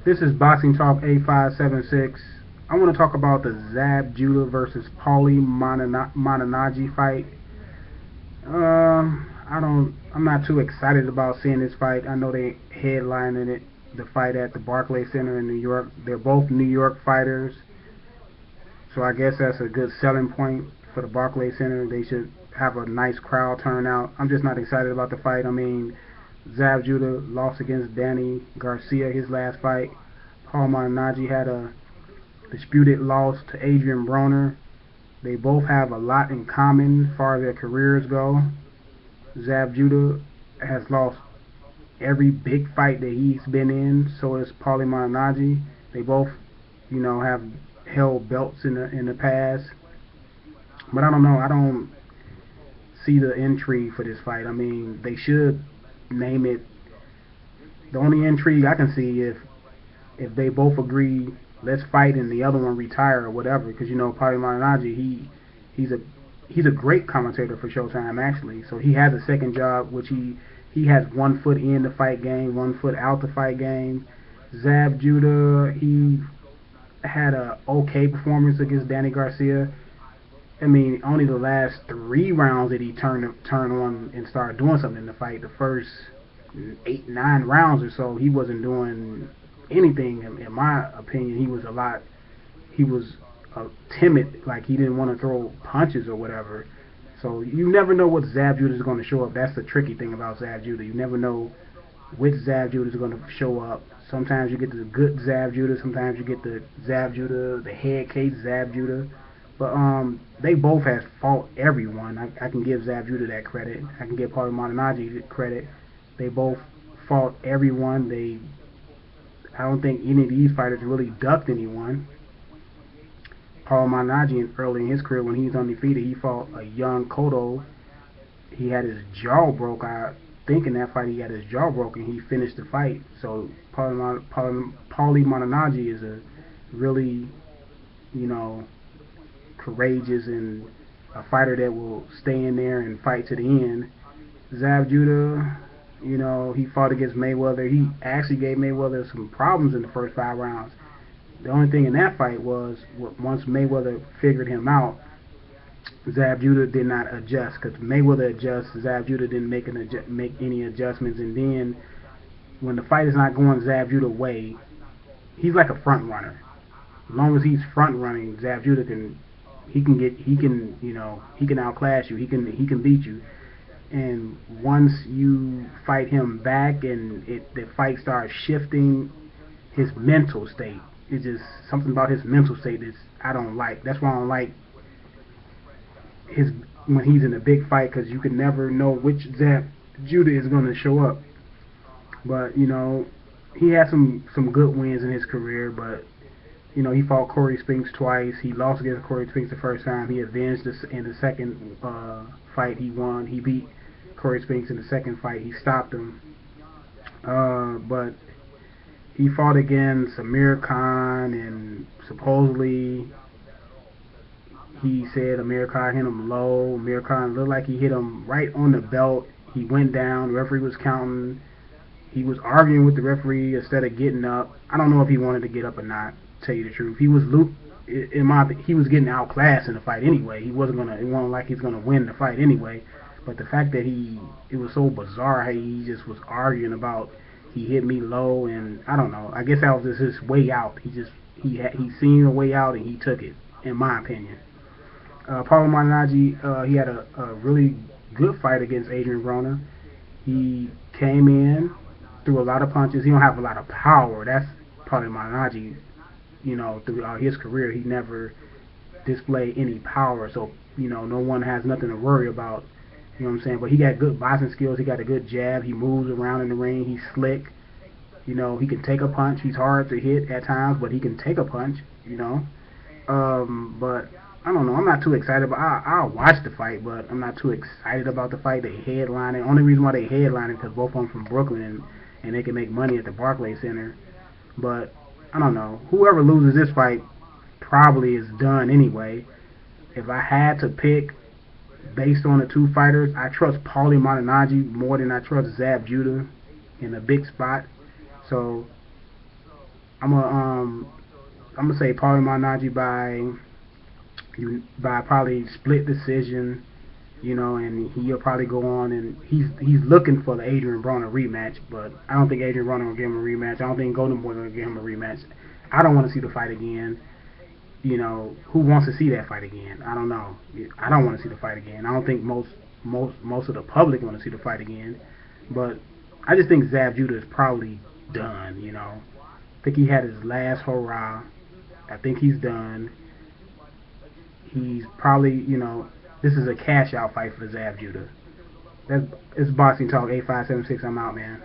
This is Boxing Talk 8576. I want to talk about the Zab Judah versus Paulie Malignaggi fight. I'm not too excited about seeing this fight. I know they headlining it, the fight at the Barclays Center in New York. They're both New York fighters, so I guess that's a good selling point for the Barclays Center. They should have a nice crowd turnout. I'm just not excited about the fight. I mean, Zab Judah lost against Danny Garcia his last fight. Paul Malignaggi had a disputed loss to Adrian Broner. They both have a lot in common as far as their careers go. Zab Judah has lost every big fight that he's been in. So is Paulie Malignaggi. They both, have held belts in the past. But I don't know. I don't see the intrigue for this fight. I mean, they should name it. The only intrigue I can see if they both agree, let's fight, and the other one retire or whatever. Because Paulie Malignaggi, he's a great commentator for Showtime actually. So he has a second job, which he has 1 foot in the fight game, 1 foot out the fight game. Zab Judah, he had a okay performance against Danny Garcia. I mean, only the last 3 rounds did he turn on and start doing something in the fight. The first 8, 9 rounds or so, he wasn't doing anything. In my opinion, he was timid, like he didn't want to throw punches or whatever. So you never know what Zab Judah is going to show up. That's the tricky thing about Zab Judah. You never know which Zab Judah is going to show up. Sometimes you get the good Zab Judah, sometimes you get the Zab Judah, the head case Zab Judah. But they both have fought everyone. I can give Zab Judah that credit. I can give Paulie Malignaggi credit. They both fought everyone. I don't think any of these fighters really ducked anyone. Paul Malignaggi, early in his career, when he was undefeated, he fought a young Cotto. He had his jaw broke. I think in that fight he had his jaw broken. He finished the fight. So Paulie Malignaggi is a really, courageous and a fighter that will stay in there and fight to the end. Zab Judah, he fought against Mayweather. He actually gave Mayweather some problems in the first 5 rounds. The only thing in that fight was once Mayweather figured him out, Zab Judah did not adjust, because Mayweather adjusts, Zab Judah didn't make any adjustments. And then when the fight is not going Zab Judah's way, he's like a front runner. As long as he's front running, Zab Judah can outclass you. He can beat you. And once you fight him back and the fight starts shifting, his mental state, it's just something about his mental state that I don't like. That's why I don't like when he's in a big fight, because you can never know which Zab Judah is going to show up. But he had some good wins in his career, but he fought Corey Spinks twice. He lost against Corey Spinks the first time. He avenged this in the second fight. He won. He beat Corey Spinks in the second fight. He stopped him. But he fought against Amir Khan, and supposedly he said Amir Khan hit him low. Amir Khan looked like he hit him right on the belt. He went down. The referee was counting. He was arguing with the referee instead of getting up. I don't know if he wanted to get up or not, to tell you the truth. He was he was getting outclassed in the fight anyway. It wasn't like he's gonna win the fight anyway. But the fact that it was so bizarre how he just was arguing about, he hit me low, and I don't know. I guess that was just his way out. He seen a way out and he took it, in my opinion. Paulie Malignaggi, he had a really good fight against Adrian Broner. He came in, threw a lot of punches. He don't have a lot of power. That's Paulie Malignaggi. Throughout his career, he never displayed any power. So no one has nothing to worry about. You know what I'm saying? But he got good boxing skills. He got a good jab. He moves around in the ring. He's slick. He can take a punch. He's hard to hit at times, but he can take a punch. But I don't know. I'm not too excited. But I'll watch the fight, but I'm not too excited about the fight. They headline it. Only reason why they headline it because both of them from Brooklyn, and they can make money at the Barclays Center. But I don't know. Whoever loses this fight probably is done anyway. If I had to pick, based on the 2 fighters, I trust Paulie Malignaggi more than I trust Zab Judah in a big spot. So I'm gonna say Paulie Malignaggi by probably split decision, you know, and he'll probably go on, and he's looking for the Adrian Broner rematch, but I don't think Adrian Broner will give him a rematch. I don't think Golden Boy will give him a rematch. I don't want to see the fight again. You know, who wants to see that fight again? I don't know. I don't want to see the fight again. I don't think most of the public want to see the fight again, but I just think Zab Judah is probably done. You know, I think he had his last hurrah. I think he's done. He's probably, you know, this is a cash out fight for Zab Judah. It's Boxing Talk 8576. I'm out, man.